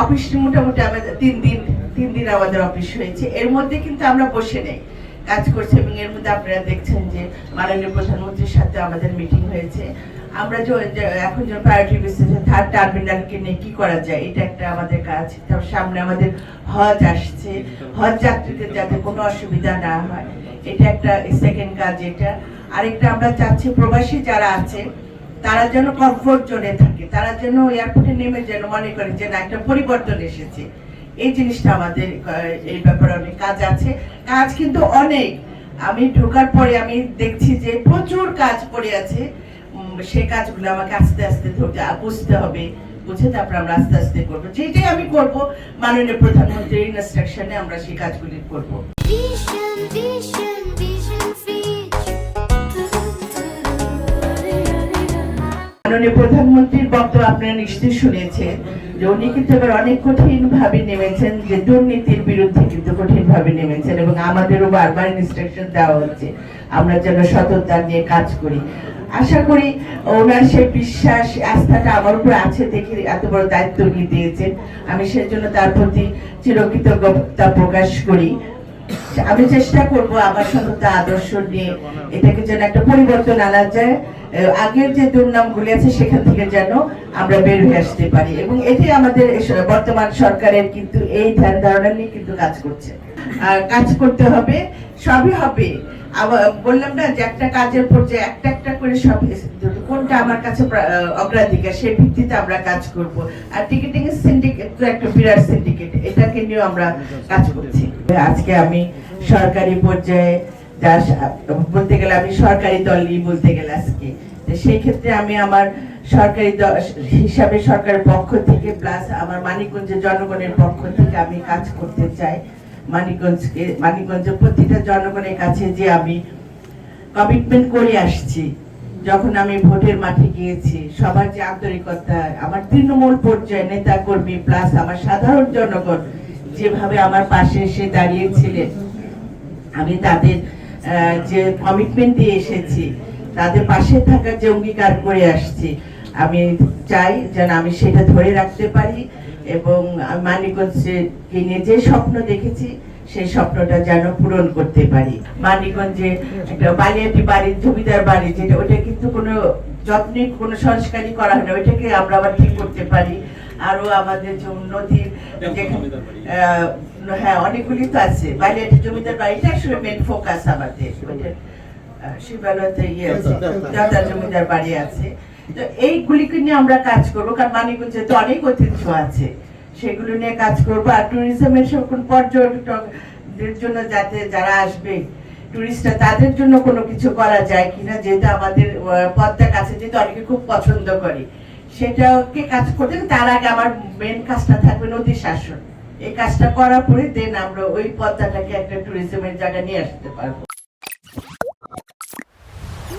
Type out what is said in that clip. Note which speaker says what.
Speaker 1: Office মোটামুটি আমাদের 3 দিন আমাদের অফিস হয়েছে। এর মধ্যে কিন্তু আমরা বসে নেই, কাজ করছি। এবং এর মধ্যে আপনারা দেখছেন যে মাননীয় প্রধানমন্ত্রীর সাথে আমাদের মিটিং হয়েছে। আমরা এখন যে প্রায়োরিটি বেসিসে 3rd টার্মিনালকে নিয়ে কি করা যায়, এটা একটা আমাদের কাজ। তার সামনে আমাদের হজ আসছে, হজ যাত্রীদের যাতে কোনো অসুবিধা না হয়, এটা একটা সেকেন্ড কাজ। এটা আরেকটা আমরা চাচ্ছি প্রবাসী যারা আছে তারা যেন কমফোর্ট জোনে থাকে, তারা যেন এয়ারপোর্টে নেমে যেন মনে করে যে না একটা পরিবর্তন এসেছে। এই জিনিসটা আমাদের এই ব্যাপারে অনেক কাজ আছে। কাজ কিন্তু অনেক, আমি ঢোকার পরে আমি দেখছি যে প্রচুর কাজ পড়ে আছে। সেই কাজগুলো আমাকে আস্তে আস্তে বুঝতে হবে, বুঝে তারপর আমরা আস্তে আস্তে করবো। যেটাই আমি করব মাননীয় প্রধানমন্ত্রীর ইনস্ট্রাকশনে আমরা সেই কাজগুলি করবো। মাননীয় প্রধানমন্ত্রীর বক্তব্য আপনারা নিশ্চয়ই শুনেছেন যে উনি কিন্তু এবার অনেক কঠিন ভাবে নেমেছেন, যে দুর্নীতির বিরুদ্ধে কিন্তু কঠিন ভাবে নেমেছেন। এবং আমাদেরও বারবার ইনস্ট্রাকশন দেওয়া হচ্ছে আমরা যেন সততা নিয়ে কাজ করি। আশা করি ওনার সেই বিশ্বাস আস্থাটা আমার উপর আছে দেখে এত বড় দায়িত্ব নিয়ে দিয়েছেন। আমি সেজন্য তার প্রতি চিরকৃতজ্ঞতা প্রকাশ করি। আমি চেষ্টা করব আমার সততা আদর্শ নিয়ে এটাকে যেন একটা পরিবর্তন আনা যায়, আগের যে দুর্নামগুলি আছে সেখান থেকে যেন আমরা বের হয়ে আসতে পারি। এবং এটাই আমাদের বর্তমান সরকারের কিন্তু এই ধ্যান ধারণা নিয়ে কিন্তু কাজ করছে। কাজ করতে হবে, সবই হবে। আবার বললাম না যে একটা কাজের পর্যায়ে একটা একটা করে সব কোনটা আমার কাছে অগ্রাধিকার সেই ভিত্তিতে আমরা কাজ করব। আর টিকেটিং সিন্ডিকেট তো একটা বিরাট সিন্ডিকেট, এটাকে নিয়েও আমরা কাজ করছি। আজকে আমি সরকারি পর্যায়ে বলতে গেলে আমি সরকারি দলই বলতে গেলে আজকে সেই ক্ষেত্রে আমি আমার সরকারি হিসাবে সরকারের পক্ষ থেকে প্লাস আমার মানিকগঞ্জের জনগণের পক্ষ থেকে আমি কাজ করতে চাই। মানিকগঞ্জের প্রতিটা জনগণের কাছে যে আমি কমিটমেন্ট করে আসছি, যখন আমি ভোটের মাঠে গিয়েছি সবার যে আন্তরিকতা, আমার তৃণমূল পর্যায়ে নেতা কর্মী প্লাস আমার সাধারণ জনগণ যেভাবে আমার পাশে এসে দাঁড়িয়েছিলেন, আমি তাদের যে কমিটমেন্ট দিয়ে এসেছি, তাদের পাশে থাকার যে অঙ্গীকার করে আসছি, আমি চাই যেন আমি সেটা ধরে রাখতে পারি। এবং মানিকগঞ্জকে নিয়ে যে স্বপ্ন দেখেছি সেই স্বপ্নটা যেন পূরণ করতে পারি। মানিকগঞ্জে একটা বালিয়াটি বাড়ি, জমিদার বাড়ি, যেটা ওইটা কিন্তু কোনো যত্নে কোনো সংস্কারই করা হয় না, ওইটাকে আমরা আবার ঠিক করতে পারি। আরো আমাদের নদীর হ্যাঁ অনেকগুলি তো আছে, বালিয়াটি জমিদার বাড়িটা আসলে মেন ফোকাস আমাদের। শিবালয়তে আছে জমিদার বাড়ি আছে, তো এইগুলিকে নিয়ে আমরা কাজ করবো। কারণ মানিকগঞ্জে তো অনেক ঐতিহ্য আছে, সেগুলো নিয়ে কাজ করবো। আর ট্যুরিজমের সকল পর্যটকদের জন্য যাতে যারা আসবে টুরিস্টরা, তাদের জন্য কোনো কিছু করা যায় কিনা, যেটা আমাদের পদ্মার কাছে যেহেতু অনেকে খুব পছন্দ করে, সেটাকে কাজ করতে। তার আগে আমার মেন কাজটা থাকবে নদী শাসন। এই কাজটা করার পরে দেন আমরা ওই পদ্মাটাকে একটা ট্যুরিজমের জায়গা নিয়ে আসতে পারবো।